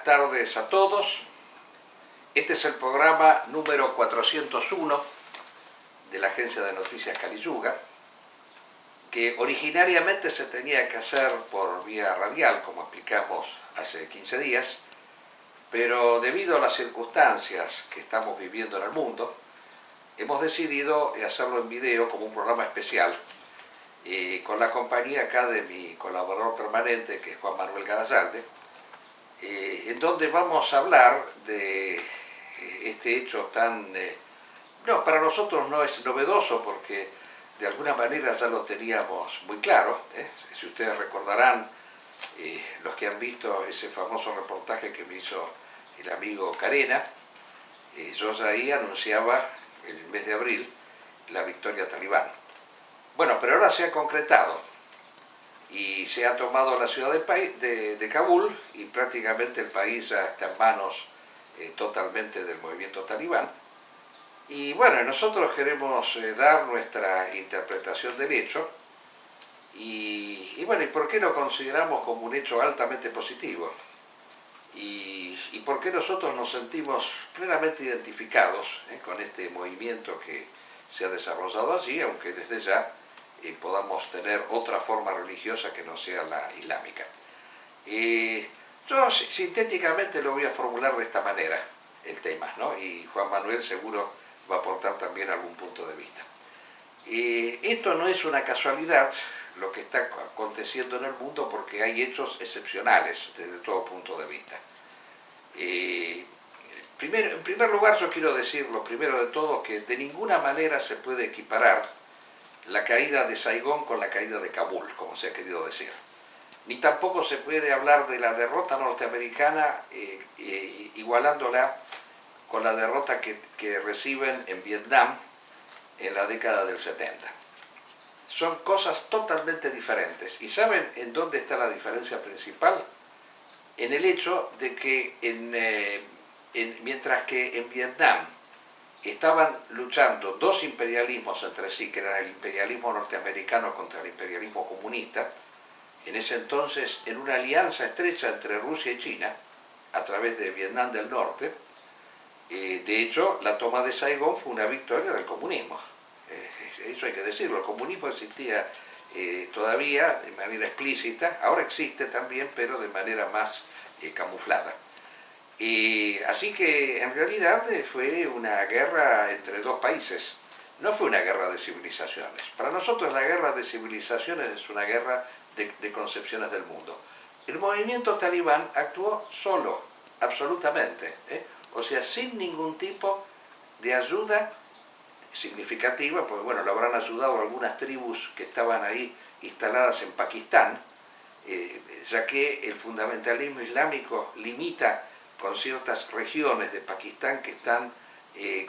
Buenas tardes a todos. Este es el programa número 401 de la agencia de noticias Caliyuga, que originariamente se tenía que hacer por vía radial, como explicamos hace 15 días, pero debido a las circunstancias que estamos viviendo en el mundo, hemos decidido hacerlo en video como un programa especial, con la compañía acá de mi colaborador permanente, que es Juan Manuel Garazalde, en donde vamos a hablar de este hecho tan... no, para nosotros no es novedoso porque de alguna manera ya lo teníamos muy claro. Si ustedes recordarán, los que han visto ese famoso reportaje que me hizo el amigo Carena, yo ya ahí anunciaba en el mes de abril la victoria talibán. Bueno, pero ahora se ha concretado y se ha tomado la ciudad de Kabul y prácticamente el país ya está en manos totalmente del movimiento talibán. Y bueno, nosotros queremos dar nuestra interpretación del hecho y bueno, ¿y por qué lo consideramos como un hecho altamente positivo? Y por qué nosotros nos sentimos plenamente identificados con este movimiento que se ha desarrollado allí, aunque desde ya podamos tener otra forma religiosa que no sea la islámica. Yo sintéticamente lo voy a formular de esta manera, el tema, ¿no? Y Juan Manuel seguro va a aportar también algún punto de vista. Esto no es una casualidad lo que está aconteciendo en el mundo, porque hay hechos excepcionales desde todo punto de vista. En primer lugar, yo quiero decir, lo primero de todo, que de ninguna manera se puede equiparar la caída de Saigón con la caída de Kabul, como se ha querido decir. Ni tampoco se puede hablar de la derrota norteamericana igualándola con la derrota que reciben en Vietnam en la década del 70. Son cosas totalmente diferentes. ¿Y saben en dónde está la diferencia principal? En el hecho de que mientras que en Vietnam estaban luchando dos imperialismos entre sí, que eran el imperialismo norteamericano contra el imperialismo comunista, en ese entonces en una alianza estrecha entre Rusia y China, a través de Vietnam del Norte. De hecho, la toma de Saigón fue una victoria del comunismo. Eso hay que decirlo, el comunismo existía todavía de manera explícita, ahora existe también, pero de manera más camuflada. Así que en realidad fue una guerra entre dos países, no fue una guerra de civilizaciones. Para nosotros la guerra de civilizaciones es una guerra de concepciones del mundo. El movimiento talibán actuó solo, absolutamente, o sea, sin ningún tipo de ayuda significativa, porque bueno, lo habrán ayudado algunas tribus que estaban ahí instaladas en Pakistán, ya que el fundamentalismo islámico limita con ciertas regiones de Pakistán que están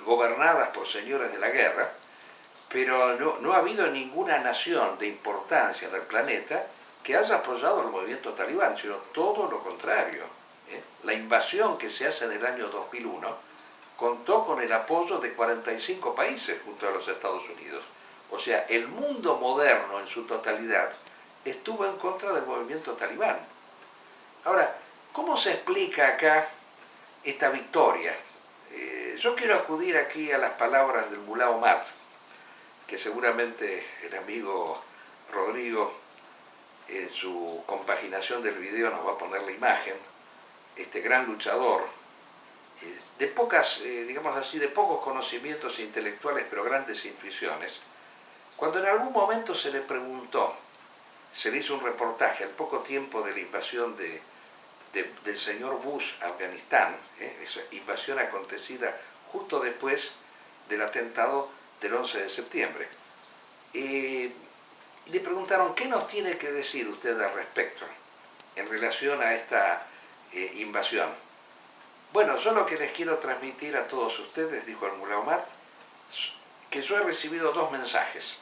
gobernadas por señores de la guerra, pero no ha habido ninguna nación de importancia en el planeta que haya apoyado al movimiento talibán, sino todo lo contrario. La invasión que se hace en el año 2001 contó con el apoyo de 45 países junto a los Estados Unidos. O sea, el mundo moderno en su totalidad estuvo en contra del movimiento talibán. Ahora, ¿cómo se explica acá esta victoria? Yo quiero acudir aquí a las palabras del Mulá Omar, que seguramente el amigo Rodrigo en su compaginación del video nos va a poner la imagen, este gran luchador, de pocas, digamos así, de pocos conocimientos intelectuales, pero grandes intuiciones. Cuando en algún momento se le preguntó, se le hizo un reportaje al poco tiempo de la invasión del señor Bush a Afganistán, esa invasión acontecida justo después del atentado del 11 de septiembre. Le preguntaron, ¿qué nos tiene que decir usted al respecto en relación a esta invasión? Bueno, yo lo que les quiero transmitir a todos ustedes, dijo el Mulá Omar, que yo he recibido dos mensajes.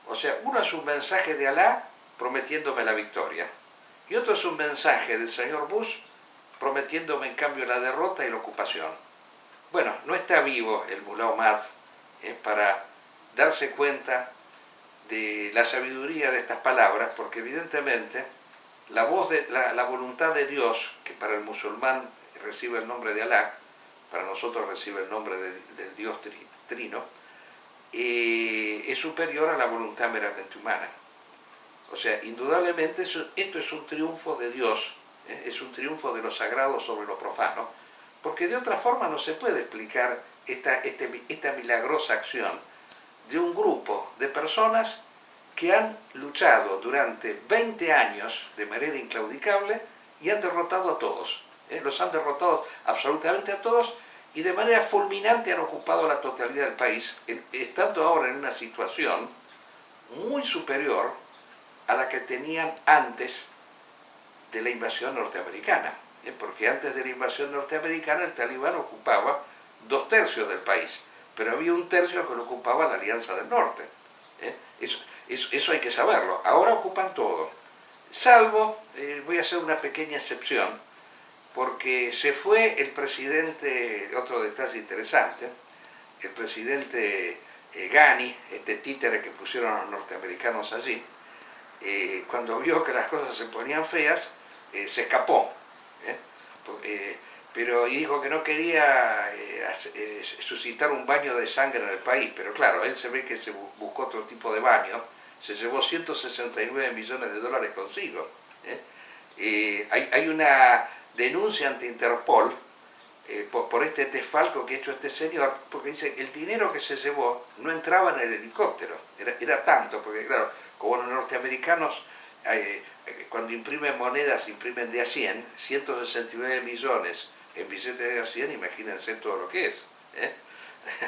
O sea, uno es un mensaje de Alá prometiéndome la victoria, y otro es un mensaje del señor Bush prometiéndome en cambio la derrota y la ocupación. Bueno, no está vivo el Mulá Omar para darse cuenta de la sabiduría de estas palabras, porque evidentemente la voz de la voluntad de Dios, que para el musulmán recibe el nombre de Alá, para nosotros recibe el nombre del Dios Trino, es superior a la voluntad meramente humana. O sea, indudablemente esto es un triunfo de Dios, es un triunfo de lo sagrado sobre lo profano, porque de otra forma no se puede explicar esta milagrosa acción de un grupo de personas que han luchado durante 20 años de manera inclaudicable y han derrotado a todos. Los han derrotado absolutamente a todos y de manera fulminante han ocupado la totalidad del país, estando ahora en una situación muy superior a la que tenían antes de la invasión norteamericana. Porque antes de la invasión norteamericana el talibán ocupaba 2/3 del país, pero había 1/3 que lo ocupaba la Alianza del Norte. Eso hay que saberlo. Ahora ocupan todo, salvo, voy a hacer una pequeña excepción, porque se fue el presidente, otro detalle interesante, el presidente Ghani, este títere que pusieron los norteamericanos allí, cuando vio que las cosas se ponían feas, se escapó. Pero dijo que no quería suscitar un baño de sangre en el país, pero claro, él se ve que se buscó otro tipo de baño, se llevó 169 millones de dólares consigo. Hay una denuncia ante Interpol por este desfalco que ha hecho este señor, porque dice que el dinero que se llevó no entraba en el helicóptero, era tanto, porque claro, como los norteamericanos cuando imprimen monedas imprimen de a 100, 169 millones en billetes de a 100, imagínense todo lo que es.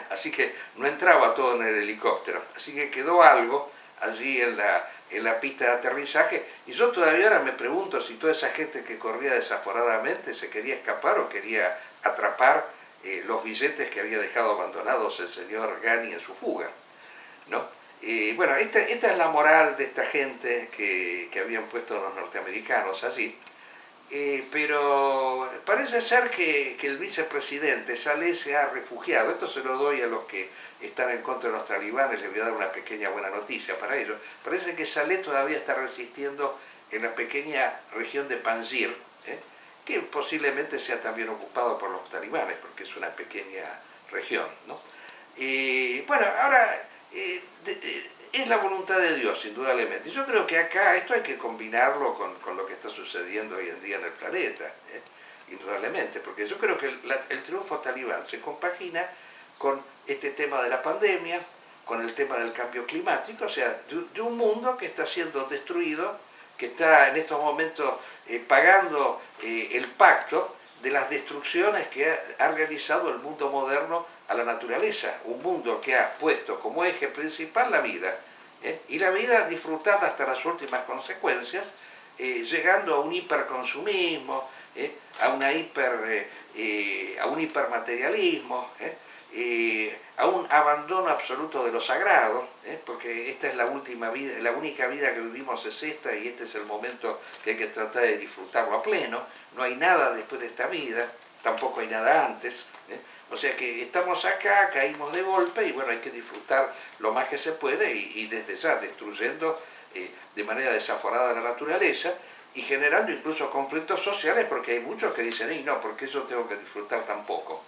Así que no entraba todo en el helicóptero, así que quedó algo allí en la pista de aterrizaje, y yo todavía ahora me pregunto si toda esa gente que corría desaforadamente se quería escapar o quería atrapar los billetes que había dejado abandonados el señor Ghani en su fuga, ¿no? Bueno, esta es la moral de esta gente que habían puesto los norteamericanos allí, pero parece ser que el vicepresidente Saleh se ha refugiado. Esto se lo doy a los que están en contra de los talibanes, les voy a dar una pequeña buena noticia para ellos. Parece que Saleh todavía está resistiendo en la pequeña región de Panjshir, que posiblemente sea también ocupado por los talibanes, porque es una pequeña región, ¿no? Bueno, ahora es la voluntad de Dios, indudablemente. Yo creo que acá esto hay que combinarlo con lo que está sucediendo hoy en día en el planeta, indudablemente, porque yo creo que el triunfo talibán se compagina con este tema de la pandemia, con el tema del cambio climático, o sea, de un mundo que está siendo destruido, que está en estos momentos pagando el pacto de las destrucciones que ha realizado el mundo moderno a la naturaleza, un mundo que ha puesto como eje principal la vida, y la vida disfrutada hasta las últimas consecuencias, llegando a un hiperconsumismo, a un hipermaterialismo, a un abandono absoluto de lo sagrado, porque esta es la última vida, la única vida que vivimos es esta, y este es el momento que hay que tratar de disfrutarlo a pleno. No hay nada después de esta vida, tampoco hay nada antes. O sea que estamos acá, caímos de golpe, y bueno, hay que disfrutar lo más que se puede, y desde ya destruyendo de manera desaforada la naturaleza y generando incluso conflictos sociales, porque hay muchos que dicen, y no, porque yo tengo que disfrutar tampoco.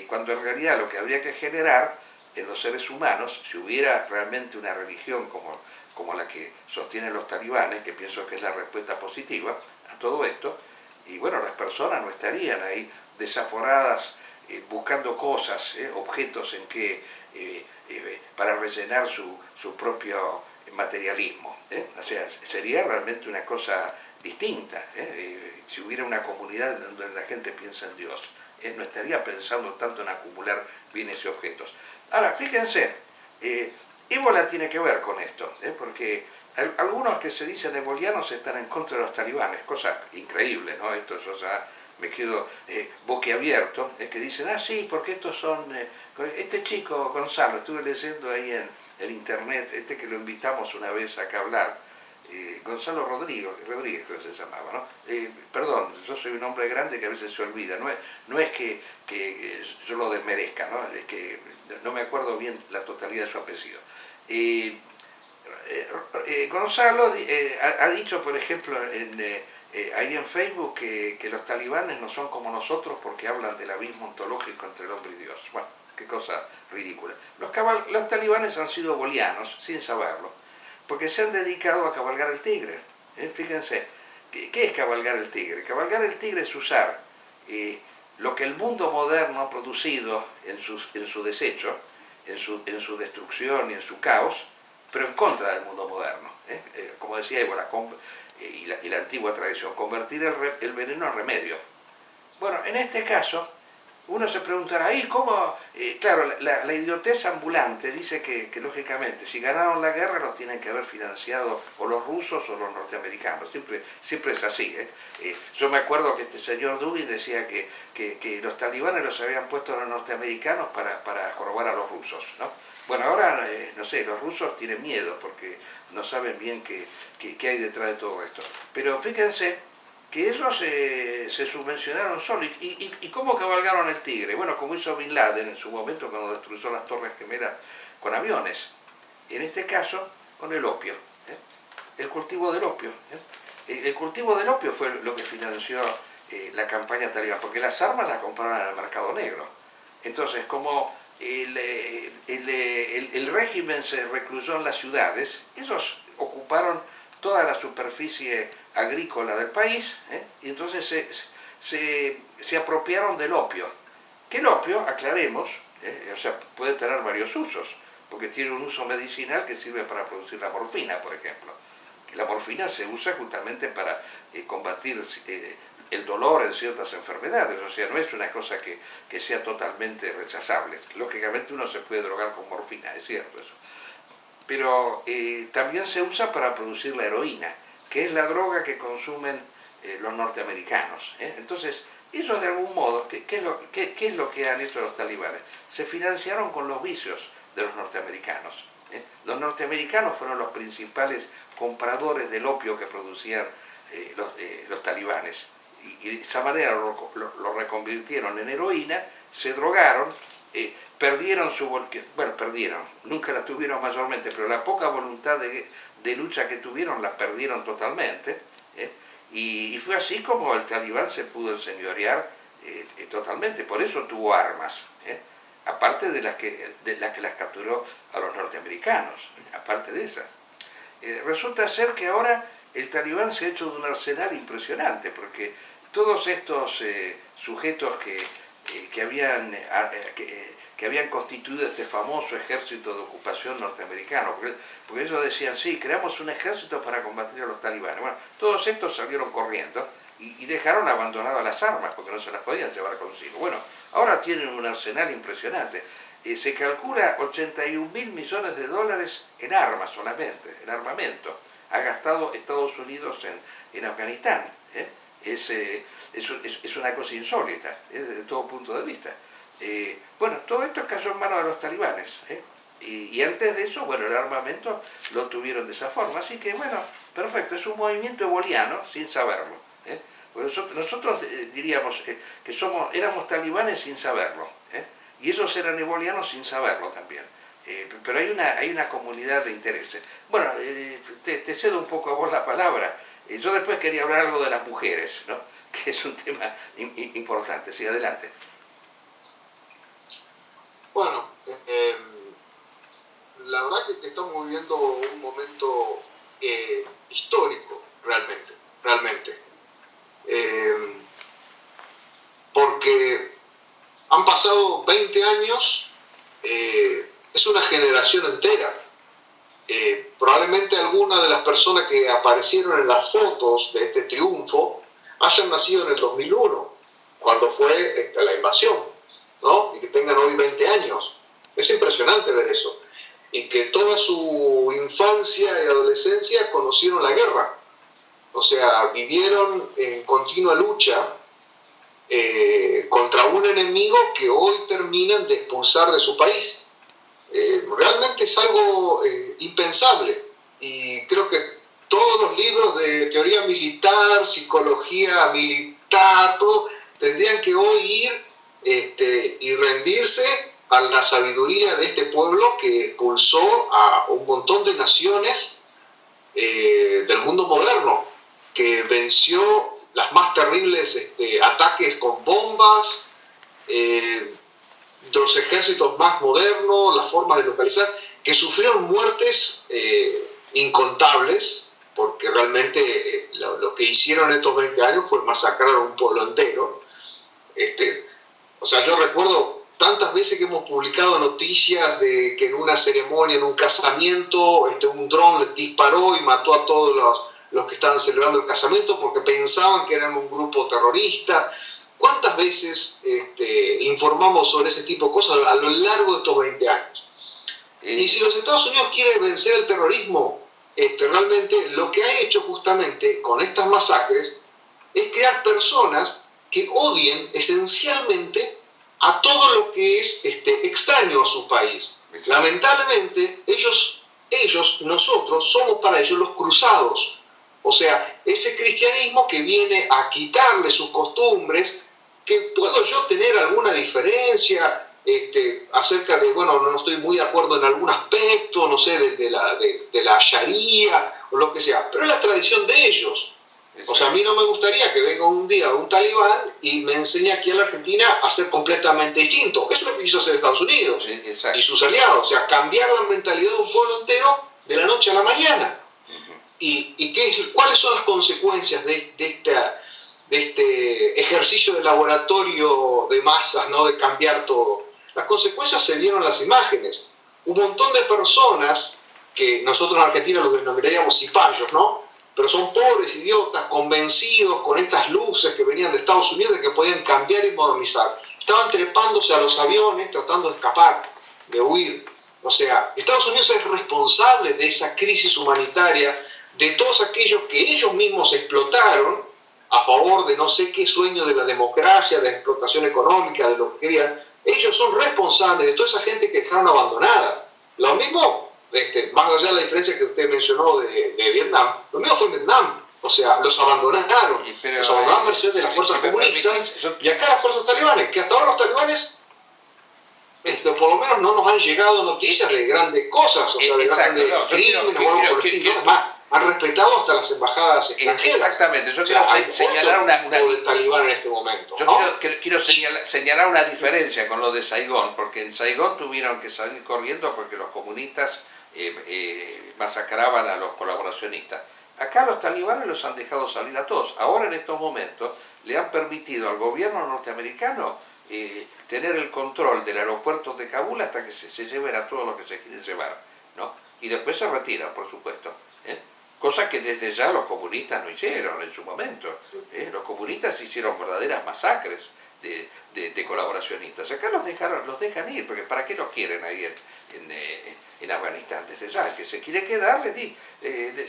Cuando en realidad lo que habría que generar en los seres humanos, si hubiera realmente una religión como la que sostienen los talibanes, que pienso que es la respuesta positiva a todo esto, y bueno, las personas no estarían ahí desaforadas buscando cosas, objetos en que para rellenar su propio materialismo. O sea, sería realmente una cosa distinta, si hubiera una comunidad donde la gente piensa en Dios. No estaría pensando tanto en acumular bienes y objetos. Ahora, fíjense, ébola tiene que ver con esto, porque algunos que se dicen ebolianos están en contra de los talibanes, cosa increíble, ¿no? Esto yo ya me quedo boquiabierto, que dicen, sí, porque estos son, este chico Gonzalo, estuve leyendo ahí en el internet, que lo invitamos una vez acá a hablar, Gonzalo Rodríguez creo que se llamaba, ¿no? Perdón, yo soy un hombre grande que a veces se olvida, no es que yo lo desmerezca, ¿no? Es que no me acuerdo bien la totalidad de su apellido. Gonzalo ha dicho, por ejemplo, ahí en Facebook que los talibanes no son como nosotros porque hablan del abismo ontológico entre el hombre y Dios. Bueno, qué cosa ridícula. Los talibanes han sido bolianos, sin saberlo, porque se han dedicado a cabalgar el tigre. Fíjense, ¿qué es cabalgar el tigre? Cabalgar el tigre es usar lo que el mundo moderno ha producido en su desecho, en su destrucción y en su caos, pero en contra del mundo moderno. Como decía Evo, y la antigua tradición, convertir el veneno en remedio. Bueno, en este caso, uno se preguntará, ¿y cómo? Claro, la idiotez ambulante dice que lógicamente, si ganaron la guerra, los tienen que haber financiado o los rusos o los norteamericanos. Siempre es así. Yo me acuerdo que este señor Dugin decía que los talibanes los habían puesto a los norteamericanos para jorobar a los rusos, ¿no? Bueno, ahora, no sé, los rusos tienen miedo porque no saben bien qué hay detrás de todo esto. Pero fíjense que ellos se subvencionaron solos. ¿Y cómo cabalgaron el tigre? Bueno, como hizo Bin Laden en su momento cuando destruyó las Torres Gemelas con aviones. En este caso, con el opio. El cultivo del opio. El cultivo del opio fue lo que financió la campaña talibán, porque las armas las compraron en el mercado negro. Entonces, como el régimen se recluyó en las ciudades, ellos ocuparon toda la superficie agrícola del país, y entonces se apropiaron del opio. Que el opio, aclaremos, o sea, puede tener varios usos, porque tiene un uso medicinal que sirve para producir la morfina, por ejemplo. Que la morfina se usa justamente para combatir el dolor en ciertas enfermedades, o sea, no es una cosa que sea totalmente rechazable. Lógicamente uno se puede drogar con morfina, es cierto eso. Pero también se usa para producir la heroína, que es la droga que consumen los norteamericanos. Entonces, ellos de algún modo, ¿qué es lo que han hecho los talibanes? Se financiaron con los vicios de los norteamericanos. Los norteamericanos fueron los principales compradores del opio que producían los talibanes. Y de esa manera lo reconvirtieron en heroína, se drogaron, perdieron perdieron, nunca la tuvieron mayormente, pero la poca voluntad de lucha que tuvieron la perdieron totalmente, y fue así como el talibán se pudo enseñorear totalmente. Por eso tuvo armas, aparte de las que las capturó a los norteamericanos, aparte de esas. Resulta ser que ahora el talibán se ha hecho de un arsenal impresionante, porque todos estos sujetos que habían constituido este famoso ejército de ocupación norteamericano, porque ellos decían, sí, creamos un ejército para combatir a los talibanes. Bueno, todos estos salieron corriendo y dejaron abandonadas las armas, porque no se las podían llevar consigo. Bueno, ahora tienen un arsenal impresionante. Se calcula 81.000 millones de dólares en armas solamente, en armamento. Ha gastado Estados Unidos en Afganistán. Es una cosa insólita, desde todo punto de vista. Bueno, todo esto cayó en manos de los talibanes. Y antes de eso, bueno, el armamento lo tuvieron de esa forma. Así que, bueno, perfecto, es un movimiento eboliano sin saberlo. Nosotros diríamos que éramos talibanes sin saberlo. Y ellos eran ebolianos sin saberlo también. Pero hay una comunidad de intereses. Bueno, te cedo un poco a vos la palabra. Yo después quería hablar algo de las mujeres, ¿no? Que es un tema importante. Sí, adelante. Bueno, la verdad que estamos viviendo un momento histórico, realmente. Porque han pasado 20 años, es una generación entera. Probablemente algunas de las personas que aparecieron en las fotos de este triunfo hayan nacido en el 2001, cuando fue la invasión, ¿no? Y que tengan hoy 20 años. Es impresionante ver eso. Y que toda su infancia y adolescencia conocieron la guerra. O sea, vivieron en continua lucha contra un enemigo que hoy terminan de expulsar de su país. Realmente es algo impensable, y creo que todos los libros de teoría militar, psicología militar, todo, tendrían que hoy ir y rendirse a la sabiduría de este pueblo que expulsó a un montón de naciones del mundo moderno, que venció las más terribles ataques con bombas, los ejércitos más modernos, las formas de localizar, que sufrieron muertes incontables, porque realmente lo que hicieron estos 20 años fue masacrar a un pueblo entero. O sea, yo recuerdo tantas veces que hemos publicado noticias de que en una ceremonia, en un casamiento, un dron les disparó y mató a todos los que estaban celebrando el casamiento porque pensaban que eran un grupo terrorista. ¿Cuántas veces informamos sobre ese tipo de cosas a lo largo de estos 20 años? Y si los Estados Unidos quieren vencer el terrorismo, realmente lo que ha hecho justamente con estas masacres es crear personas que odien esencialmente a todo lo que es extraño a su país. Lamentablemente, nosotros somos para ellos los cruzados. O sea, ese cristianismo que viene a quitarle sus costumbres, que puedo yo tener alguna diferencia acerca de, bueno, no estoy muy de acuerdo en algún aspecto, no sé, de la Sharia o lo que sea, pero es la tradición de ellos. O sea, a mí no me gustaría que venga un día un talibán y me enseñe aquí en la Argentina a ser completamente distinto. Eso es lo que quiso hacer Estados Unidos y sus aliados. O sea, cambiar la mentalidad de un pueblo entero de la noche a la mañana. ¿Y cuáles son las consecuencias de este ejercicio de laboratorio de masas, ¿no? De cambiar todo? Las consecuencias se vieron en las imágenes. Un montón de personas, que nosotros en Argentina los denominaríamos cipayos, ¿no? Pero son pobres idiotas convencidos con estas luces que venían de Estados Unidos de que podían cambiar y modernizar. Estaban trepándose a los aviones tratando de escapar, de huir. O sea, Estados Unidos es responsable de esa crisis humanitaria, de todos aquellos que ellos mismos explotaron a favor de no sé qué sueño de la democracia, de la explotación económica, de lo que querían. Ellos son responsables de toda esa gente que dejaron abandonada. Lo mismo, más allá de la diferencia que usted mencionó de Vietnam, lo mismo fue en Vietnam. O sea, los abandonaron. Los abandonaron a merced de las fuerzas comunistas y acá las fuerzas talibanes, que hasta ahora los talibanes por lo menos no nos han llegado noticias de grandes cosas, o sea, de grandes crímenes o algo por el estilo. Es más, han respetado hasta las embajadas extranjeras. Exactamente, yo quiero señalar una del talibán en este momento. Yo quiero señalar una diferencia con lo de Saigón, porque en Saigón tuvieron que salir corriendo porque los comunistas masacraban a los colaboracionistas. Acá los talibanes los han dejado salir a todos. Ahora en estos momentos le han permitido al gobierno norteamericano tener el control del aeropuerto de Kabul hasta que se lleven a todos los que se quieren llevar, ¿no? Y después se retiran, por supuesto, cosa que desde ya los comunistas no hicieron en su momento. Los comunistas hicieron verdaderas masacres de colaboracionistas. Acá los dejan ir, porque ¿para qué los quieren ahí en Afganistán? Desde ya, el que se quiere quedar, les di.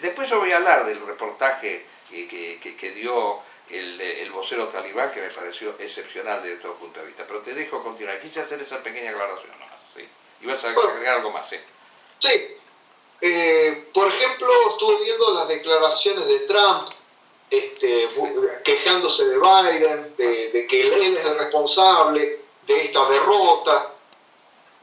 Después yo voy a hablar del reportaje que dio el vocero talibán, que me pareció excepcional desde todo punto de vista. Pero te dejo continuar. Quise hacer esa pequeña aclaración nomás, ¿sí? Y vas a agregar algo más, ¿sí? Sí. Por ejemplo, estuve viendo las declaraciones de Trump quejándose de Biden, de que él es el responsable de esta derrota.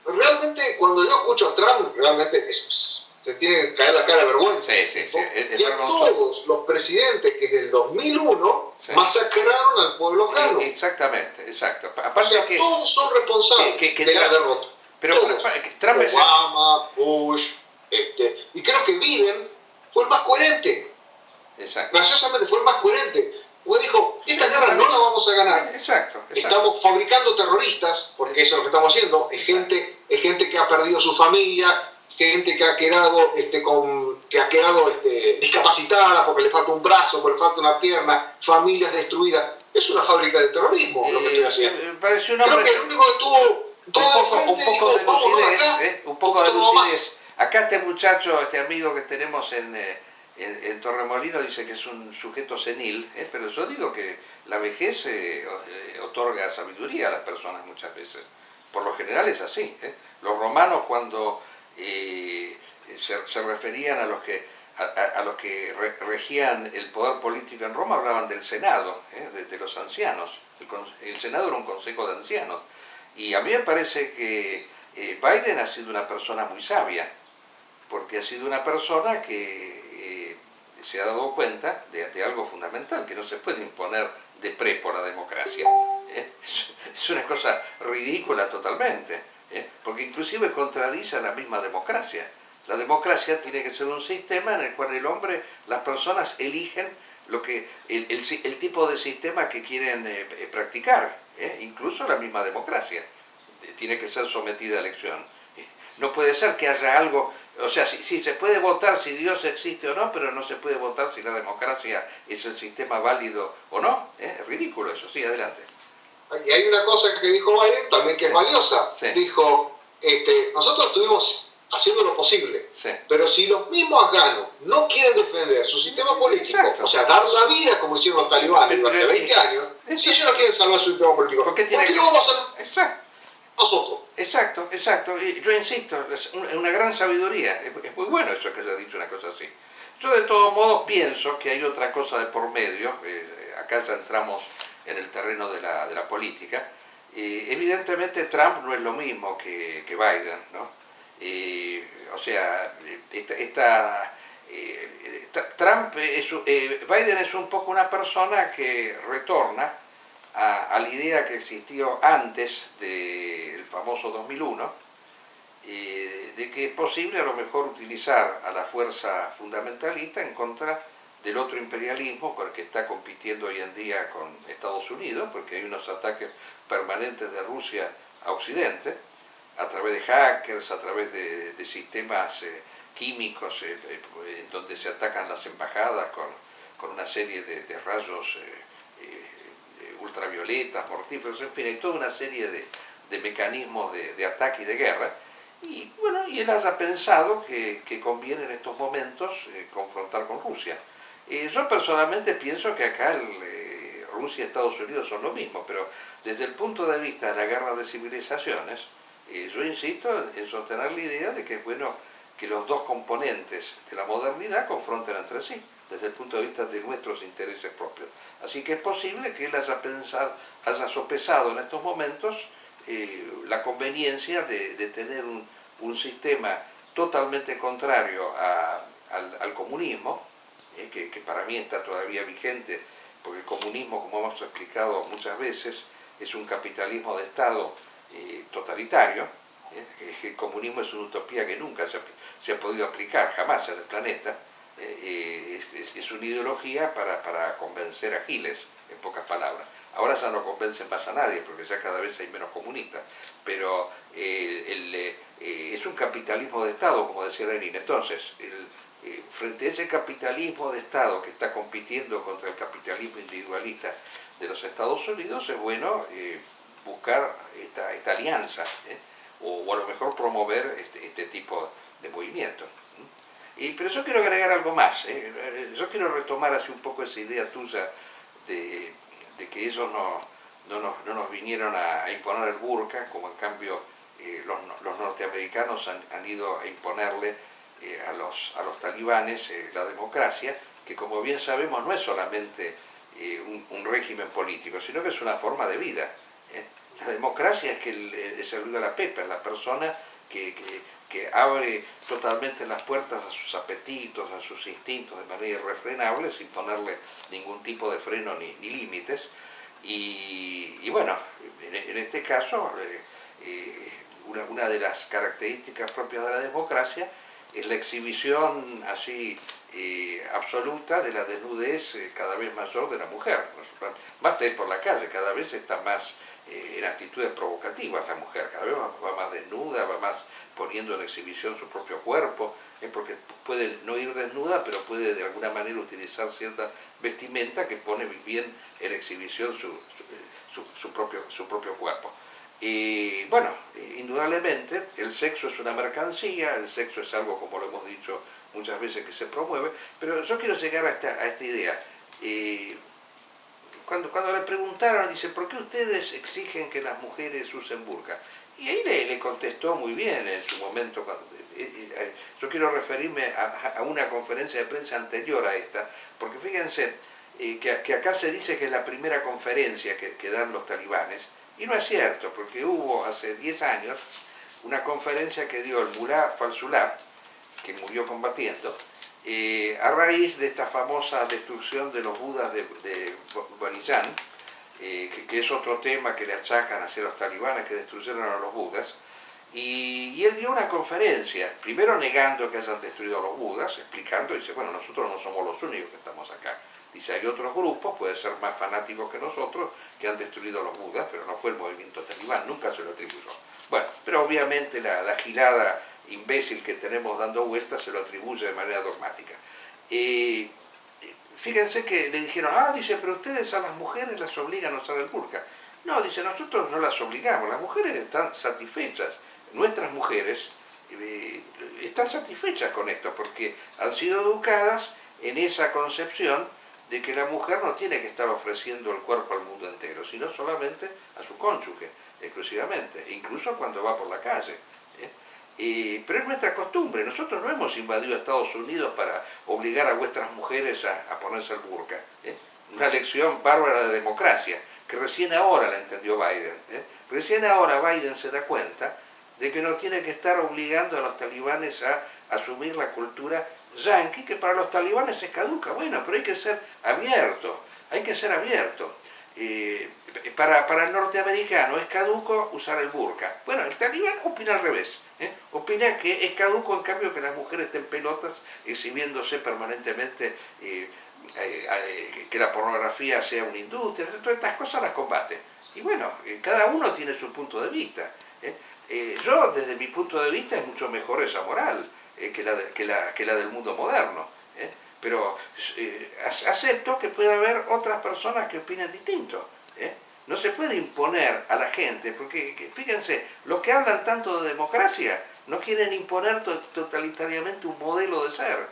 Realmente, cuando yo escucho a Trump, realmente se tiene que caer la cara de vergüenza. Sí, y a todos los presidentes que desde el 2001 masacraron al pueblo afgano. Exactamente, exacto. Aparte, o sea, que todos son responsables de la derrota. Pero Trump Obama, Bush, y creo que Biden fue el más coherente. Exacto. Graciosamente fue el más coherente. Porque dijo, esta guerra no la vamos a ganar. Exacto. Estamos fabricando terroristas, porque eso es lo que estamos haciendo. Es gente que ha perdido su familia, gente que ha quedado, discapacitada porque le falta un brazo, porque le falta una pierna, familias destruidas. Es una fábrica de terrorismo lo que estoy haciendo. Creo que el único que tuvo un poco de lucidez. Acá este muchacho, este amigo que tenemos en Torremolinos dice que es un sujeto senil, pero yo digo que la vejez otorga sabiduría a las personas muchas veces. Por lo general es así. Los romanos, cuando se referían a los que regían el poder político en Roma, hablaban del Senado, de los ancianos. El Senado era un consejo de ancianos. Y a mí me parece que Biden ha sido una persona muy sabia, porque ha sido una persona que se ha dado cuenta de algo fundamental, que no se puede imponer de pre por la democracia. Es una cosa ridícula totalmente, porque inclusive contradice a la misma democracia. La democracia tiene que ser un sistema en el cual el hombre, las personas eligen lo que, el tipo de sistema que quieren practicar, incluso la misma democracia tiene que ser sometida a elección. No puede ser que haya algo, o sea, sí se puede votar si Dios existe o no, pero no se puede votar si la democracia es el sistema válido o no. Es ridículo eso. Sí, adelante. Y hay una cosa que dijo Biden también que es valiosa. Sí. Dijo, nosotros estuvimos haciendo lo posible, Sí. pero si los mismos afganos no quieren defender su sistema político, Exacto. o sea, dar la vida como hicieron los talibanes durante 20 años, si ellos no quieren salvar su sistema político, ¿por qué no vamos a hacer Exacto. nosotros? Exacto, exacto. Y yo insisto, es una gran sabiduría. Es muy bueno eso que haya dicho una cosa así. Yo de todos modos pienso que hay otra cosa de por medio. Acá ya entramos en el terreno de la política. Evidentemente Trump no es lo mismo que Biden, ¿no? O sea, Biden es un poco una persona que retorna a la idea que existió antes del famoso 2001, de que es posible a lo mejor utilizar a la fuerza fundamentalista en contra del otro imperialismo con el que está compitiendo hoy en día con Estados Unidos, porque hay unos ataques permanentes de Rusia a Occidente, a través de hackers, a través de sistemas químicos en donde se atacan las embajadas con una serie de rayos ultravioletas, mortíferos, en fin, hay toda una serie de mecanismos de ataque y de guerra. Y bueno, y él haya pensado que conviene en estos momentos confrontar con Rusia. Yo personalmente pienso que acá Rusia y Estados Unidos son lo mismo, pero desde el punto de vista de la guerra de civilizaciones, yo insisto en sostener la idea de que es bueno que los dos componentes de la modernidad confronten entre sí, desde el punto de vista de nuestros intereses propios. Así que es posible que él haya sopesado en estos momentos la conveniencia de tener un sistema totalmente contrario al comunismo, que para mí está todavía vigente, porque el comunismo, como hemos explicado muchas veces, es un capitalismo de Estado totalitario. El comunismo es una utopía que nunca se ha podido aplicar jamás en el planeta. Es una ideología para convencer a giles, en pocas palabras. Ahora ya no convence más a nadie, porque ya cada vez hay menos comunistas, pero es un capitalismo de Estado, como decía Lenin. Entonces, frente a ese capitalismo de Estado que está compitiendo contra el capitalismo individualista de los Estados Unidos, es bueno buscar esta alianza, o a lo mejor promover este tipo de movimientos. Pero yo quiero agregar algo más. Yo quiero retomar así un poco esa idea tuya de que ellos no nos vinieron a imponer el burka, como en cambio los norteamericanos han ido a imponerle a los talibanes la democracia, que como bien sabemos no es solamente un régimen político, sino que es una forma de vida. La democracia es el Viva la Pepa, es la persona que abre totalmente las puertas a sus apetitos, a sus instintos de manera irrefrenable, sin ponerle ningún tipo de freno ni límites. Y bueno, en este caso, una de las características propias de la democracia es la exhibición así absoluta de la desnudez cada vez mayor de la mujer. Basta ir por la calle, cada vez está más en actitudes provocativas la mujer, cada vez va más desnuda, va más poniendo en exhibición su propio cuerpo, porque puede no ir desnuda, pero puede de alguna manera utilizar cierta vestimenta que pone bien en exhibición su propio cuerpo. Bueno, indudablemente el sexo es una mercancía, el sexo es algo, como lo hemos dicho muchas veces, que se promueve, pero yo quiero llegar a esta idea. Cuando le preguntaron, dice, ¿por qué ustedes exigen que las mujeres usen burka? Y ahí le contestó muy bien en su momento. Yo quiero referirme a una conferencia de prensa anterior a esta, porque fíjense que acá se dice que es la primera conferencia que dan los talibanes, Y no es cierto, porque hubo hace 10 años una conferencia que dio el mulá Falsulá, que murió combatiendo, a raíz de esta famosa destrucción de los budas de Barisan, que es otro tema que le achacan hacia los talibanes que destruyeron a los budas. Y él dio una conferencia, primero negando que hayan destruido a los budas, explicando, dice, bueno, nosotros no somos los únicos que estamos acá. Dice, hay otros grupos, puede ser más fanáticos que nosotros, que han destruido a los budas, pero no fue el movimiento talibán, nunca se lo atribuyó. Bueno, pero obviamente la gilada imbécil que tenemos dando vueltas se lo atribuye de manera dogmática. Fíjense que le dijeron, dice, pero ustedes a las mujeres las obligan a usar el burka. No, dice, nosotros no las obligamos, las mujeres están satisfechas. Nuestras mujeres están satisfechas con esto porque han sido educadas en esa concepción de que la mujer no tiene que estar ofreciendo el cuerpo al mundo entero, sino solamente a su cónyuge, exclusivamente, incluso cuando va por la calle. Pero es nuestra costumbre, nosotros no hemos invadido Estados Unidos para obligar a vuestras mujeres a ponerse el burka. Una lección bárbara de democracia, que recién ahora la entendió Biden. Recién ahora Biden se da cuenta de que no tiene que estar obligando a los talibanes a asumir la cultura yanqui, que para los talibanes es caduca. Bueno, pero hay que ser abierto, hay que ser abierto. Para el norteamericano es caduco usar el burka. Bueno, el talibán opina al revés. Opina que es caduco, en cambio, que las mujeres estén pelotas exhibiéndose permanentemente, que la pornografía sea una industria. Todas estas cosas las combate. Y bueno, cada uno tiene su punto de vista. Yo, desde mi punto de vista, es mucho mejor esa moral que la del mundo moderno. Pero acepto que puede haber otras personas que opinen distinto. No se puede imponer a la gente, porque fíjense, los que hablan tanto de democracia no quieren imponer totalitariamente un modelo de ser.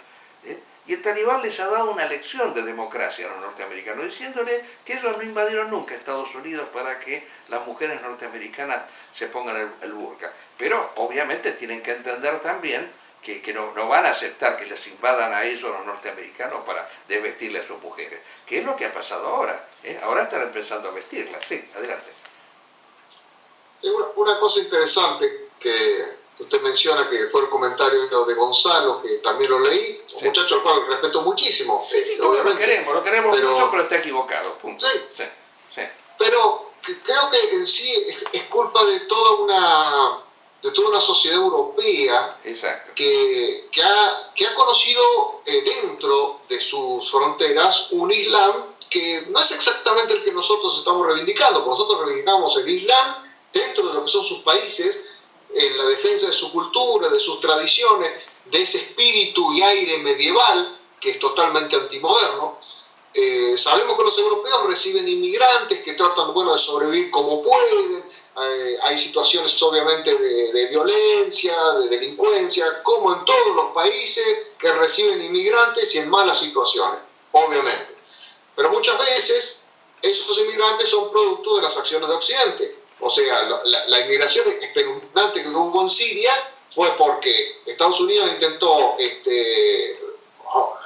Y el talibán les ha dado una lección de democracia a los norteamericanos, diciéndole que ellos no invadieron nunca Estados Unidos para que las mujeres norteamericanas se pongan el burka. Pero obviamente tienen que entender también que no van a aceptar que les invadan a ellos los norteamericanos para desvestirle a sus mujeres. ¿Qué es lo que ha pasado ahora? Ahora están empezando a vestirlas. Sí, adelante. Sí, una cosa interesante que usted menciona, que fue el comentario de Gonzalo, que también lo leí, un muchacho al cual respeto muchísimo. Sí, obviamente, lo queremos pero, mucho, pero está equivocado. Punto. Sí. Pero creo que en sí es culpa de toda una sociedad europea. Exacto. que ha conocido dentro de sus fronteras un Islam que no es exactamente el que nosotros estamos reivindicando, porque nosotros reivindicamos el Islam dentro de lo que son sus países, en la defensa de su cultura, de sus tradiciones, de ese espíritu y aire medieval que es totalmente antimoderno. Sabemos que los europeos reciben inmigrantes que tratan, de sobrevivir como pueden. Hay situaciones obviamente de violencia, de delincuencia, como en todos los países que reciben inmigrantes y en malas situaciones, obviamente. Pero muchas veces esos inmigrantes son producto de las acciones de Occidente. O sea, la inmigración espeluznante que hubo en Siria fue porque Estados Unidos intentó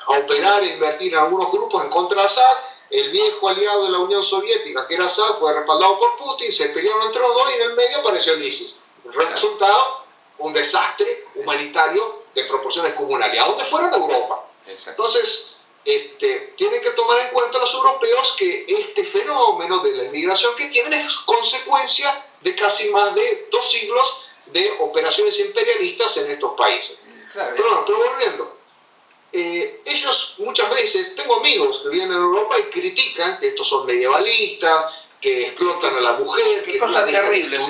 operar e invertir en algunos grupos en contra de Assad. El viejo aliado de la Unión Soviética, que era Assad, fue respaldado por Putin, se pelearon entre los dos y en el medio apareció el ISIS. El resultado, un desastre humanitario de proporciones comunales. ¿A dónde fueron? A Europa. Entonces, tienen que tomar en cuenta los europeos que este fenómeno de la inmigración que tienen es consecuencia de casi más de 2 siglos de operaciones imperialistas en estos países. Claro. Pero volviendo. Ellos muchas veces, tengo amigos que viven en Europa y critican que estos son medievalistas, que explotan a la mujer, que cosas terribles.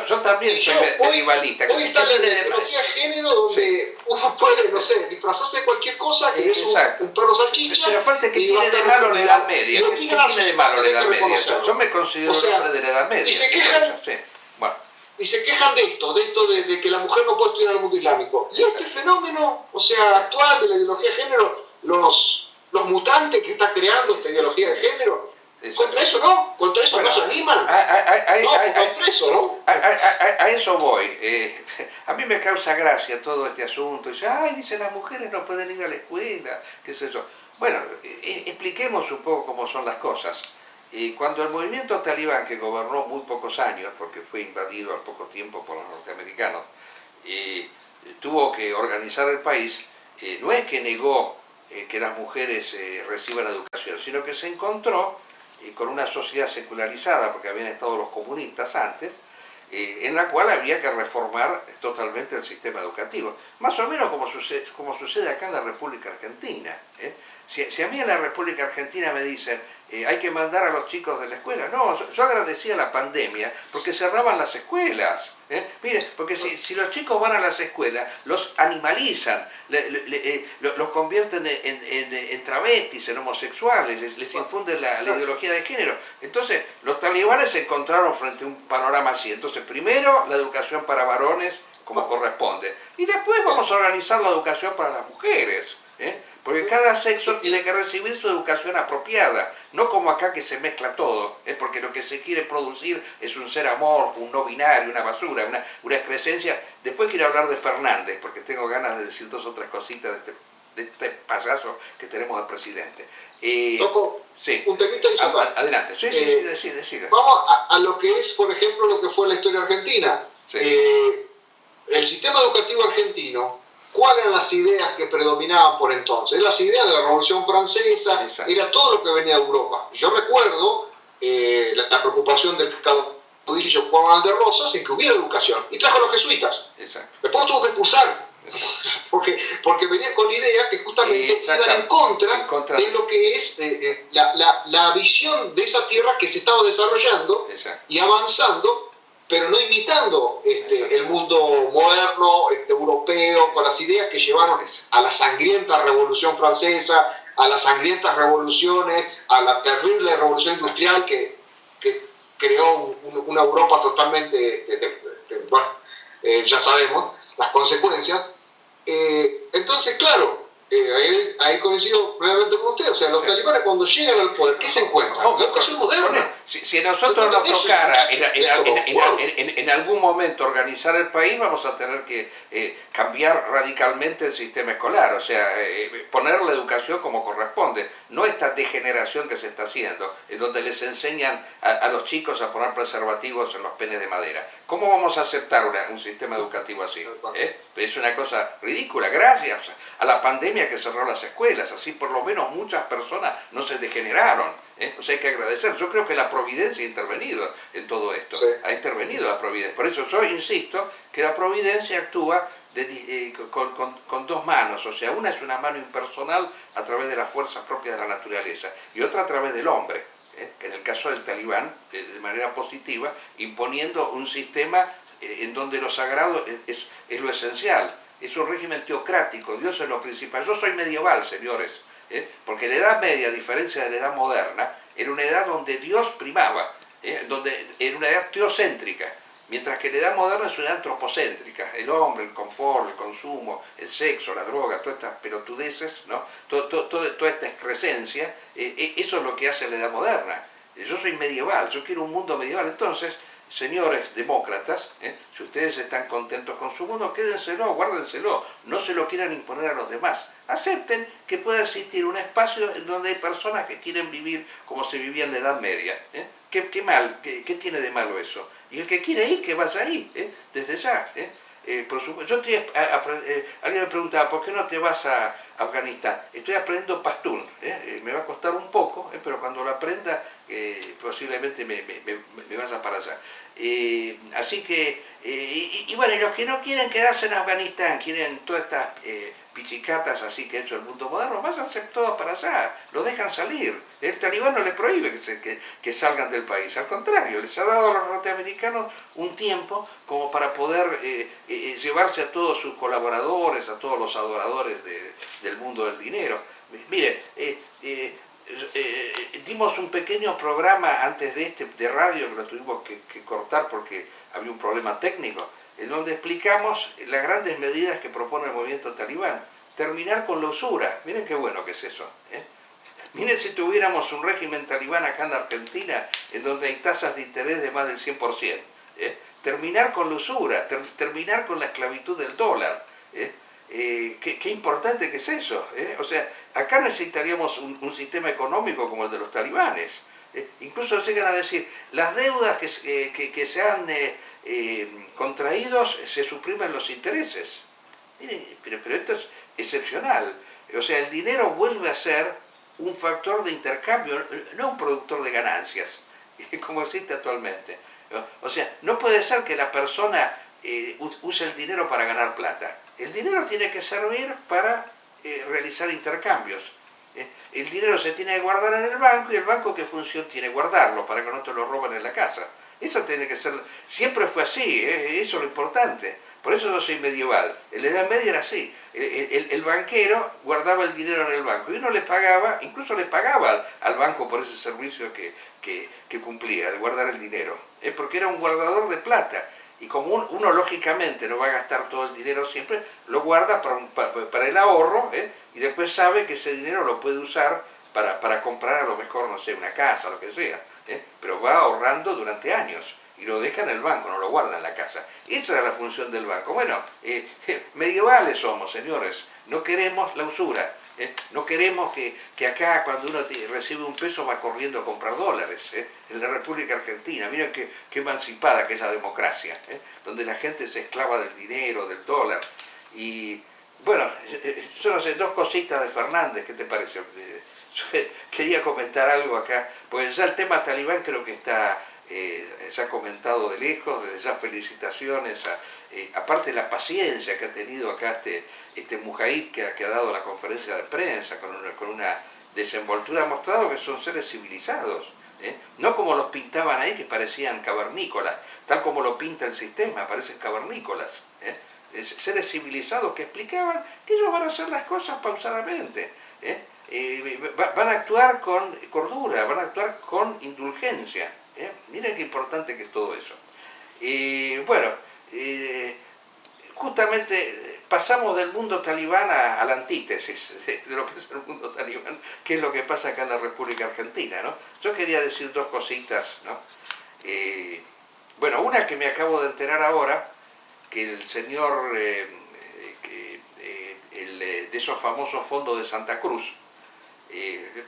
Yo también soy medievalista. Hoy está la ideología de género donde uno puede, disfrazarse de cualquier cosa, que es un perro salchicha. Pero aparte, que tiene de malo la Edad Media? ¿Qué tiene de malo la Edad Media? Yo me considero un hombre de la Edad Media. Y se quejan de que la mujer no puede estudiar en el mundo islámico. Y este fenómeno, actual de la ideología de género, los mutantes que está creando esta ideología de género, contra eso no se animan. Contra eso no. A eso voy. A mí me causa gracia todo este asunto. Dice, las mujeres no pueden ir a la escuela, qué sé yo. Bueno, expliquemos un poco cómo son las cosas. Y cuando el movimiento talibán, que gobernó muy pocos años, porque fue invadido al poco tiempo por los norteamericanos, tuvo que organizar el país, no es que negó que las mujeres reciban educación, sino que se encontró con una sociedad secularizada, porque habían estado los comunistas antes, en la cual había que reformar totalmente el sistema educativo. Más o menos como sucede acá en la República Argentina. Si a mí en la República Argentina me dicen hay que mandar a los chicos de la escuela, no, yo agradecía la pandemia porque cerraban las escuelas. Mire, porque si los chicos van a las escuelas, los animalizan, los convierten en travestis, en homosexuales, les infunden la ideología de género. Entonces, los talibanes se encontraron frente a un panorama así. Entonces, primero, la educación para varones, como corresponde. Y después vamos a organizar la educación para las mujeres. Porque cada sexo tiene que recibir su educación apropiada, no como acá que se mezcla todo, porque lo que se quiere producir es un ser amorfo, un no binario, una basura, una excrescencia. Después quiero hablar de Fernández, porque tengo ganas de decir dos otras cositas de este payaso que tenemos al presidente. Loco, sí. Un temita adicional. Adelante, sí, decide. Vamos a lo que es, por ejemplo, lo que fue la historia argentina. Sí. El sistema educativo argentino, ¿cuáles eran las ideas que predominaban por entonces? Las ideas de la Revolución Francesa, Exacto. Era todo lo que venía de Europa. Yo recuerdo la preocupación del caudillo Juan Manuel de Rosas en que hubiera educación, y trajo a los jesuitas. Exacto. Después tuvo que expulsar, porque venían con ideas que justamente iban en contra de lo que es la visión de esa tierra que se estaba desarrollando. Exacto. Y avanzando, pero no imitando el mundo moderno, europeo, con las ideas que llevaron a la sangrienta Revolución Francesa, a las sangrientas revoluciones, a la terrible revolución industrial que creó una Europa totalmente, ya sabemos las consecuencias. Entonces, claro, ahí coincido plenamente con usted. O sea, los talibanes cuando llegan al poder, ¿qué se encuentran? La educación moderna. Si a nosotros nos tocara en algún momento organizar el país, vamos a tener que cambiar radicalmente el sistema escolar, o sea, poner la educación como corresponde, no esta degeneración que se está haciendo, en donde les enseñan a los chicos a poner preservativos en los penes de madera. ¿Cómo vamos a aceptar un sistema educativo así? Es una cosa ridícula, gracias a la pandemia que cerró las escuelas, así por lo menos muchas personas no se degeneraron. O sea, hay que agradecer. Yo creo que la providencia ha intervenido en todo esto. Sí. Ha intervenido la providencia. Por eso yo insisto que la providencia actúa con dos manos. O sea, una es una mano impersonal a través de las fuerzas propias de la naturaleza y otra a través del hombre. Que en el caso del talibán, de manera positiva, imponiendo un sistema en donde lo sagrado es lo esencial. Es un régimen teocrático. Dios es lo principal. Yo soy medieval, señores. Porque la Edad Media, a diferencia de la Edad Moderna, era una edad donde Dios primaba, era una edad teocéntrica, mientras que la Edad Moderna es una edad antropocéntrica, el hombre, el confort, el consumo, el sexo, la droga, todas estas pelotudeces, ¿no? Toda esta excrescencia, eso es lo que hace la Edad Moderna. Yo soy medieval, yo quiero un mundo medieval. Entonces, señores demócratas, si ustedes están contentos con su mundo, quédenselo, guárdenselo, no se lo quieran imponer a los demás. Acepten que pueda existir un espacio en donde hay personas que quieren vivir como se vivía en la Edad Media. ¿Qué mal? ¿Qué tiene de malo eso? Y el que quiere ir, que vaya ahí, desde ya. Por supuesto, alguien me preguntaba, ¿por qué no te vas a Afganistán? Estoy aprendiendo pastún, me va a costar un poco, pero cuando lo aprenda posiblemente me vaya para allá. Así que, y bueno, y los que no quieren quedarse en Afganistán, quieren todas estas pichicatas así que ha hecho el mundo moderno, váyanse todos para allá, los dejan salir. El talibán no les prohíbe que salgan del país, al contrario, les ha dado a los norteamericanos un tiempo como para poder llevarse a todos sus colaboradores, a todos los adoradores del mundo del dinero. Mire, dimos un pequeño programa antes de radio, que lo tuvimos que cortar porque había un problema técnico, en donde explicamos las grandes medidas que propone el movimiento talibán. Terminar con la usura. Miren qué bueno que es eso. Miren si tuviéramos un régimen talibán acá en la Argentina, en donde hay tasas de interés de más del 100%. Terminar con la usura, terminar con la esclavitud del dólar. Qué importante que es eso. O sea, acá necesitaríamos un sistema económico como el de los talibanes. Incluso llegan a decir, las deudas que se han contraído se suprimen los intereses. Miren, pero esto es excepcional. O sea, el dinero vuelve a ser un factor de intercambio, no un productor de ganancias, como existe actualmente. O sea, no puede ser que la persona use el dinero para ganar plata. El dinero tiene que servir para realizar intercambios. El dinero se tiene que guardar en el banco y el banco, ¿qué función tiene? Guardarlo para que no te lo roben en la casa. Eso tiene que ser, siempre fue así, eso es lo importante. Por eso yo soy medieval. En la Edad Media era así. El banquero guardaba el dinero en el banco y uno le pagaba, incluso le pagaba al banco por ese servicio que cumplía, de guardar el dinero. Porque era un guardador de plata. Y como uno lógicamente no va a gastar todo el dinero siempre, lo guarda para el ahorro, y después sabe que ese dinero lo puede usar para comprar a lo mejor, no sé, una casa, lo que sea. Pero va ahorrando durante años y lo deja en el banco, no lo guarda en la casa. Esa era la función del banco. Bueno, medievales somos, señores, no queremos la usura. No queremos que acá cuando uno recibe un peso va corriendo a comprar dólares. En la República Argentina, miren qué emancipada que es la democracia, donde la gente se esclava del dinero, del dólar. Y bueno, yo no sé, dos cositas de Fernández, ¿qué te parece? Quería comentar algo acá, porque ya el tema talibán creo que está, se ha comentado de lejos, desde ya felicitaciones, aparte la paciencia que ha tenido acá este mujahid que ha dado la conferencia de prensa, con una desenvoltura, ha mostrado que son seres civilizados, no como los pintaban ahí, que parecían cavernícolas, tal como lo pinta el sistema, parecen cavernícolas, seres civilizados que explicaban que ellos van a hacer las cosas pausadamente, van a actuar con cordura, van a actuar con indulgencia. Miren qué importante que es todo eso. Bueno, justamente pasamos del mundo talibán a la antítesis de lo que es el mundo talibán, que es lo que pasa acá en la República Argentina, ¿no? Yo quería decir dos cositas, ¿no? Bueno, una que me acabo de enterar ahora, que el señor de esos famosos fondos de Santa Cruz,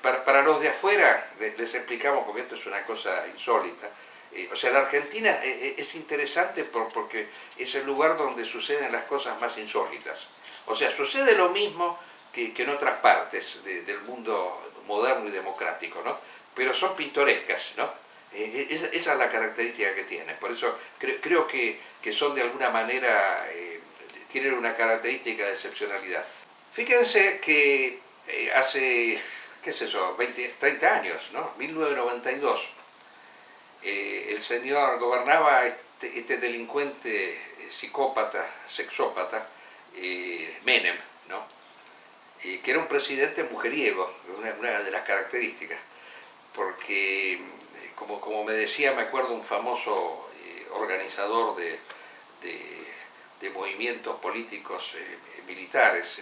para los de afuera les explicamos, porque esto es una cosa insólita. O sea, la Argentina es interesante porque es el lugar donde suceden las cosas más insólitas. O sea, sucede lo mismo que en otras partes del mundo moderno y democrático, ¿no? Pero son pintorescas, ¿no? Esa es la característica que tienen. Por eso creo que son de alguna manera, tienen una característica de excepcionalidad. Fíjense que hace, qué es eso, 30 años, ¿no? 1992, el señor gobernaba este delincuente psicópata, sexópata, Menem, ¿no? Que era un presidente mujeriego, una de las características, porque como me decía, me acuerdo, un famoso organizador de movimientos políticos militares,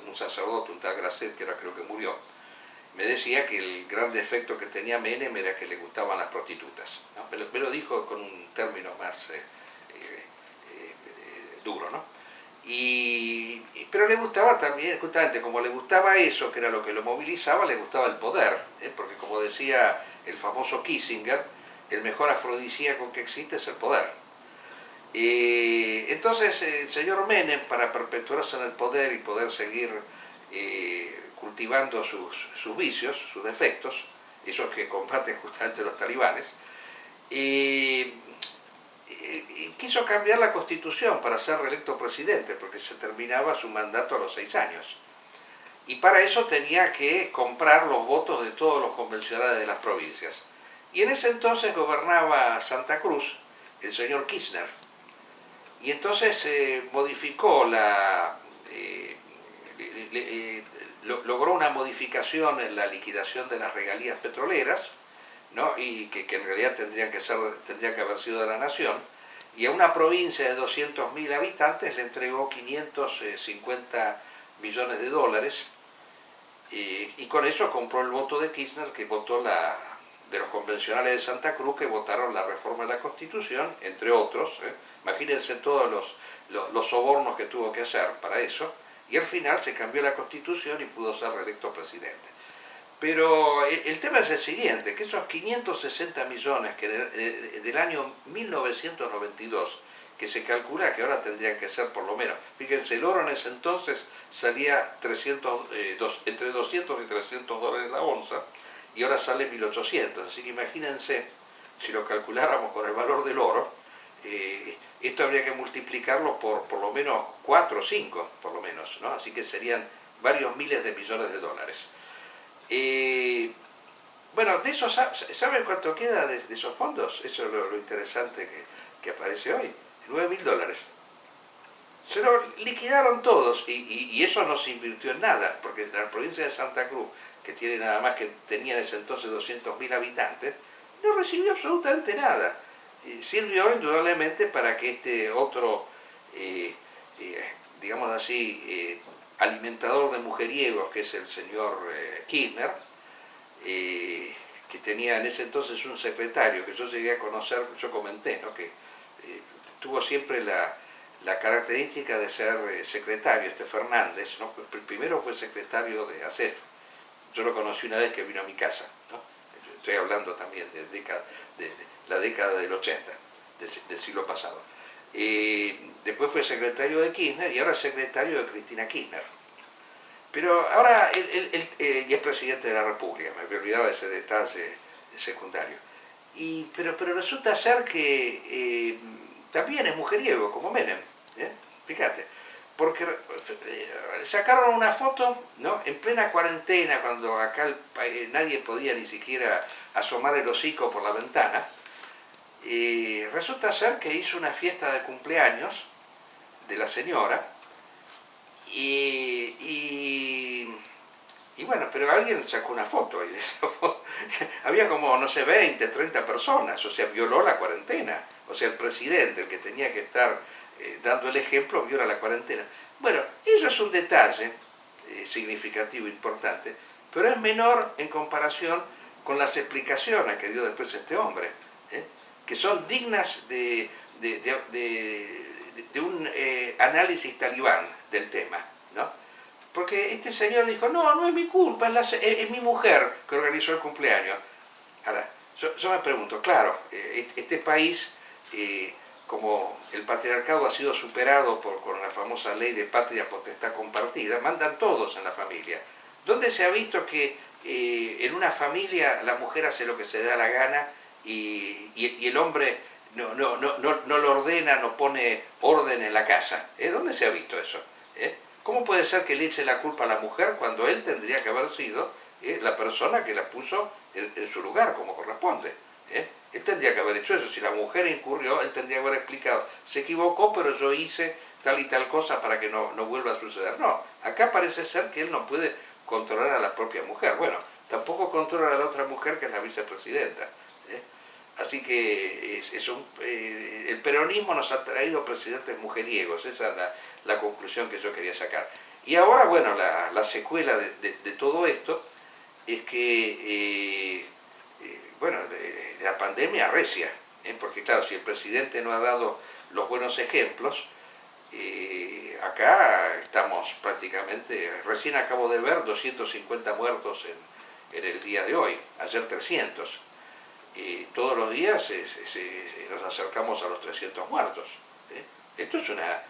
un sacerdote, un tal Grasset, que ahora creo que murió, me decía que el gran defecto que tenía Menem era que le gustaban las prostitutas, ¿no? Me lo dijo con un término más duro, ¿no? Pero le gustaba también, justamente como le gustaba eso, que era lo que lo movilizaba, le gustaba el poder, porque como decía el famoso Kissinger, el mejor afrodisíaco que existe es el poder. Entonces el señor Menem, para perpetuarse en el poder y poder seguir cultivando sus vicios, sus defectos, esos que combaten justamente los talibanes, quiso cambiar la constitución para ser reelecto presidente, porque se terminaba su mandato a los 6 años. Y para eso tenía que comprar los votos de todos los convencionales de las provincias. Y en ese entonces gobernaba Santa Cruz el señor Kirchner. Y entonces modificó logró una modificación en la liquidación de las regalías petroleras, ¿no? Y que en realidad tendría que haber sido de la nación, y a una provincia de 200.000 habitantes le entregó 550 millones de dólares, y con eso compró el voto de Kirchner, que votó de los convencionales de Santa Cruz, que votaron la reforma de la Constitución, entre otros. Imagínense todos los sobornos que tuvo que hacer para eso, y al final se cambió la Constitución y pudo ser reelecto presidente. Pero el tema es el siguiente, que esos 560 millones que del año 1992, que se calcula que ahora tendrían que ser por lo menos, fíjense, el oro en ese entonces salía entre 200 y 300 dólares la onza, y ahora sale 1800, así que imagínense, si lo calculáramos con el valor del oro, esto habría que multiplicarlo por lo menos 4 o 5, por lo menos, ¿no? Así que serían varios miles de millones de dólares. Bueno, de eso, ¿saben cuánto queda de esos fondos? Eso es lo interesante que aparece hoy, 9.000 dólares. Se lo liquidaron todos y eso no se invirtió en nada, porque en la provincia de Santa Cruz, que tiene nada más que tenía en ese entonces 200.000 habitantes, no recibió absolutamente nada. Sirvió indudablemente para que este otro, digamos así, alimentador de mujeriegos, que es el señor Kirchner, que tenía en ese entonces un secretario que yo llegué a conocer, yo comenté, ¿no? Que tuvo siempre la característica de ser secretario, Fernández, ¿no? Primero fue secretario de ASEF, yo lo conocí una vez que vino a mi casa, ¿no? Estoy hablando también de la década del 80, del siglo pasado. Después fue secretario de Kirchner y ahora es secretario de Cristina Kirchner. Pero ahora y es presidente de la República, me olvidaba de ese detalle secundario. Pero resulta ser que también es mujeriego, como Menem, fíjate, porque sacaron una foto, ¿no? En plena cuarentena, cuando acá nadie podía ni siquiera asomar el hocico por la ventana. Resulta ser que hizo una fiesta de cumpleaños de la señora y bueno, pero alguien sacó una foto y de esa foto había como, no sé, 20, 30 personas, o sea, violó la cuarentena, o sea, el presidente, el que tenía que estar dando el ejemplo, viola la cuarentena. Bueno, eso es un detalle significativo, importante, pero es menor en comparación con las explicaciones que dio después este hombre, que son dignas de un análisis talibán del tema, ¿no? Porque este señor dijo, no es mi culpa, es mi mujer que organizó el cumpleaños. Ahora, yo me pregunto, claro, este país, como el patriarcado ha sido superado con la famosa ley de patria potestad compartida, mandan todos en la familia. ¿Dónde se ha visto que en una familia la mujer hace lo que se da la gana y el hombre no lo ordena, no pone orden en la casa? ¿Dónde se ha visto eso? ¿Cómo puede ser que le eche la culpa a la mujer cuando él tendría que haber sido la persona que la puso en su lugar, como corresponde? Él tendría que haber hecho eso. Si la mujer incurrió, él tendría que haber explicado, se equivocó, pero yo hice tal y tal cosa para que no vuelva a suceder. No, acá parece ser que él no puede controlar a la propia mujer. Bueno, tampoco controla a la otra mujer, que es la vicepresidenta. Así que el peronismo nos ha traído presidentes mujeriegos, esa es la conclusión que yo quería sacar. Y ahora, bueno, la secuela de todo esto es que, bueno, la pandemia arrecia, porque claro, si el presidente no ha dado los buenos ejemplos, acá estamos prácticamente, recién acabo de ver 250 muertos en el día de hoy, ayer 300. Todos los días nos acercamos a los 300 muertos. Esto es una...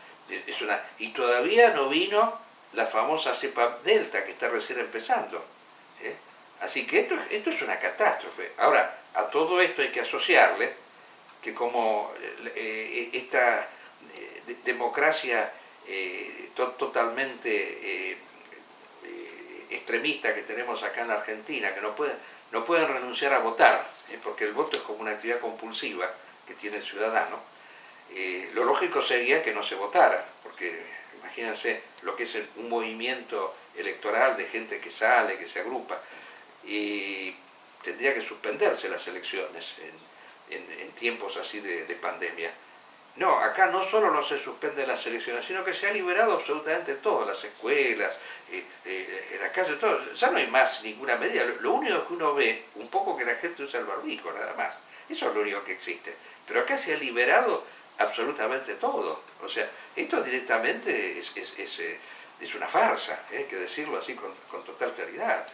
Y todavía no vino la famosa cepa Delta, que está recién empezando. Así que esto es una catástrofe. Ahora, a todo esto hay que asociarle que como esta democracia totalmente extremista que tenemos acá en la Argentina, que no pueden renunciar a votar, porque el voto es como una actividad compulsiva que tiene el ciudadano, lo lógico sería que no se votara, porque imagínense lo que es un movimiento electoral de gente que sale, que se agrupa, y tendría que suspenderse las elecciones en tiempos así de pandemia. No, acá no solo no se suspenden las elecciones, sino que se ha liberado absolutamente todo, las escuelas, las calles, todo. Ya no hay más ninguna medida. Lo único que uno ve, un poco que la gente usa el barbijo, nada más. Eso es lo único que existe. Pero acá se ha liberado absolutamente todo. O sea, esto directamente es es una farsa, hay que decirlo así con total claridad.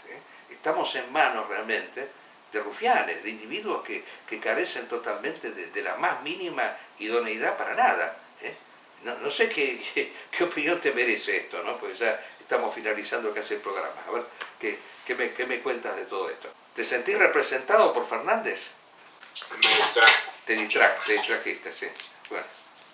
Estamos en manos realmente de rufianes, de individuos que carecen totalmente de la más mínima idoneidad para nada. No sé qué opinión te merece esto, ¿no? Porque ya estamos finalizando casi el programa. A ver, ¿qué me cuentas de todo esto? ¿Te sentís representado por Fernández? Te distrajiste, sí. Bueno,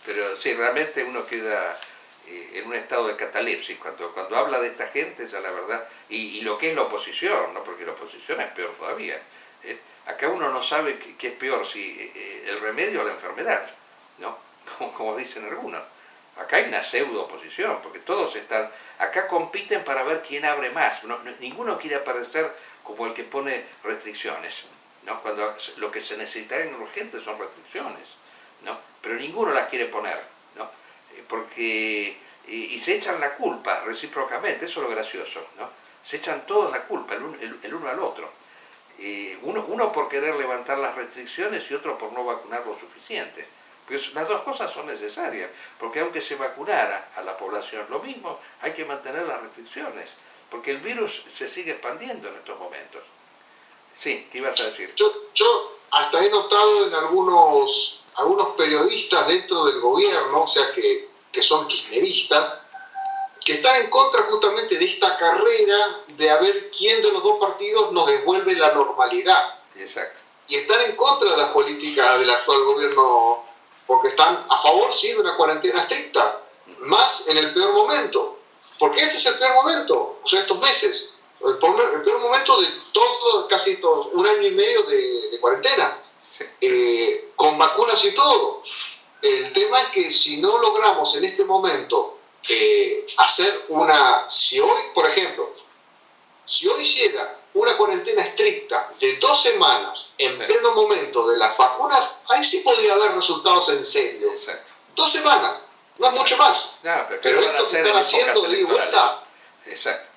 pero sí, realmente uno queda en un estado de catalepsis cuando habla de esta gente, ya la verdad, y lo que es la oposición, ¿no? Porque la oposición es peor todavía. Acá uno no sabe qué es peor, si el remedio o la enfermedad, ¿no? Como dicen algunos. Acá hay una pseudo oposición, porque todos están, acá compiten para ver quién abre más. Ninguno quiere aparecer como el que pone restricciones, ¿no? Cuando lo que se necesitaría urgente son restricciones, ¿no? Pero ninguno las quiere poner, ¿no? Porque y se echan la culpa recíprocamente, eso es lo gracioso, ¿no? Se echan todos la culpa el uno al otro. Uno por querer levantar las restricciones y otro por no vacunar lo suficiente. Pues las dos cosas son necesarias, porque aunque se vacunara a la población lo mismo, hay que mantener las restricciones, porque el virus se sigue expandiendo en estos momentos. Sí, ¿qué ibas a decir? Yo hasta he notado en algunos periodistas dentro del gobierno, o sea que son kirchneristas, que están en contra justamente de esta carrera de a ver quién de los dos partidos nos devuelve la normalidad. Exacto. Y están en contra de las políticas del actual gobierno, porque están a favor, sí, de una cuarentena estricta, más en el peor momento. Porque este es el peor momento, o sea, estos meses. El peor momento de casi todos, un año y medio de cuarentena. Sí. Con vacunas y todo. El tema es que si no logramos en este momento hacer si hoy, por ejemplo, si hoy llega una cuarentena estricta de 2 semanas en pleno momento de las vacunas, ahí sí podría haber resultados en serio. Exacto. 2 semanas, no es mucho más. No, pero esto que están haciendo de vuelta. Exacto.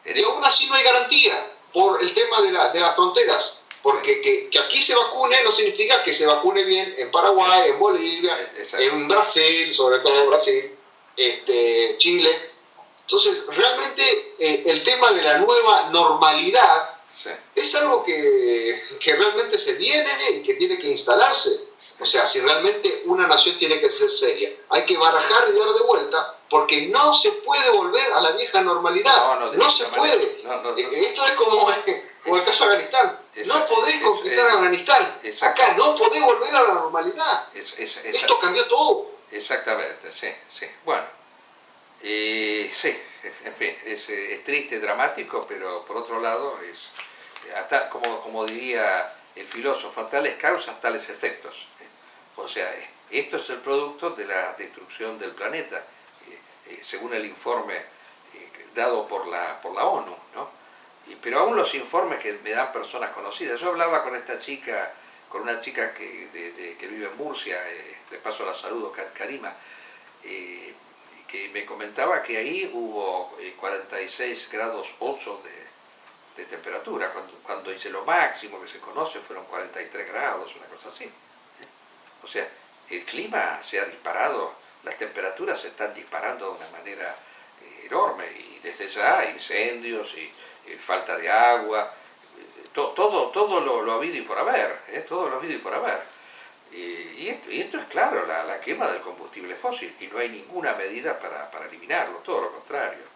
Y aún así no hay garantía por el tema de las fronteras. Porque que aquí se vacune no significa que se vacune bien en Paraguay, en Bolivia, en Brasil, sobre todo Brasil, Chile. Entonces, realmente el tema de la nueva normalidad es algo que realmente se viene y que tiene que instalarse. O sea, si realmente una nación tiene que ser seria, hay que barajar y dar de vuelta, porque no se puede volver a la vieja normalidad. No se puede. Esto es como el caso de Afganistán. No podés conquistar Afganistán. Acá no podés volver a la normalidad. Esto cambió todo. Exactamente, sí. Bueno, sí, en fin, es triste, dramático, pero por otro lado, hasta como diría el filósofo, tales causas, tales efectos. O sea, esto es el producto de la destrucción del planeta, según el informe dado por la ONU, ¿no? Pero aún los informes que me dan personas conocidas, yo hablaba con una chica que vive en Murcia, de paso la saludo, Karima, que me comentaba que ahí hubo 46 grados 8 de temperatura, cuando hice lo máximo que se conoce fueron 43 grados, una cosa así. O sea, el clima se ha disparado, las temperaturas se están disparando de una manera enorme, y desde ya incendios y falta de agua, todo lo habido y por haber, todo lo habido y por haber. Y esto es claro, la quema del combustible fósil, y no hay ninguna medida para eliminarlo, todo lo contrario.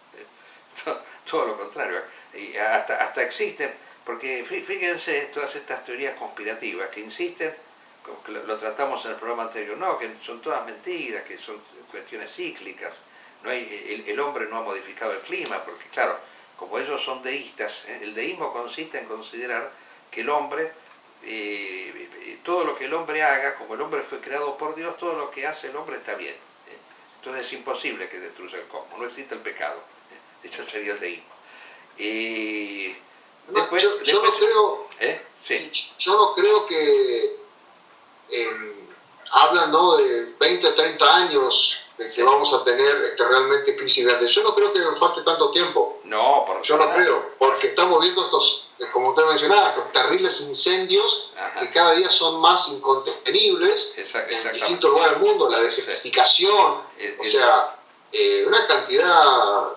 Todo lo contrario. Y hasta existen, porque fíjense todas estas teorías conspirativas que insisten, lo tratamos en el programa anterior, no, que son todas mentiras, que son cuestiones cíclicas, el hombre no ha modificado el clima, porque claro, como ellos son deístas, el deísmo consiste en considerar que el hombre, todo lo que el hombre haga, como el hombre fue creado por Dios, todo lo que hace el hombre está bien. Entonces es imposible que destruya el cosmos, no existe el pecado. Ese sería el deísmo. Yo no creo que hablan, ¿no?, de 20 a 30 años de que vamos a tener realmente crisis grandes. Yo no creo que falte tanto tiempo. No, yo no creo, porque estamos viendo estos, como usted mencionaba, estos terribles incendios. Ajá. Que cada día son más incontenibles en distintos lugares del mundo, la desertificación, o sea, una cantidad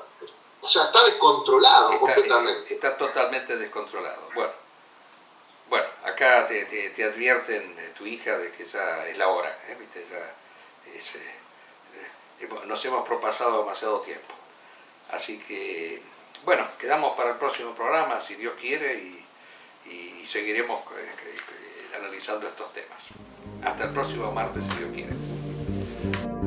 O sea, está descontrolado completamente. Está totalmente descontrolado. Bueno, acá te advierten tu hija de que ya es la hora, ¿viste? Ya nos hemos propasado demasiado tiempo. Así que, bueno, quedamos para el próximo programa, si Dios quiere, y seguiremos analizando estos temas. Hasta el próximo martes, si Dios quiere.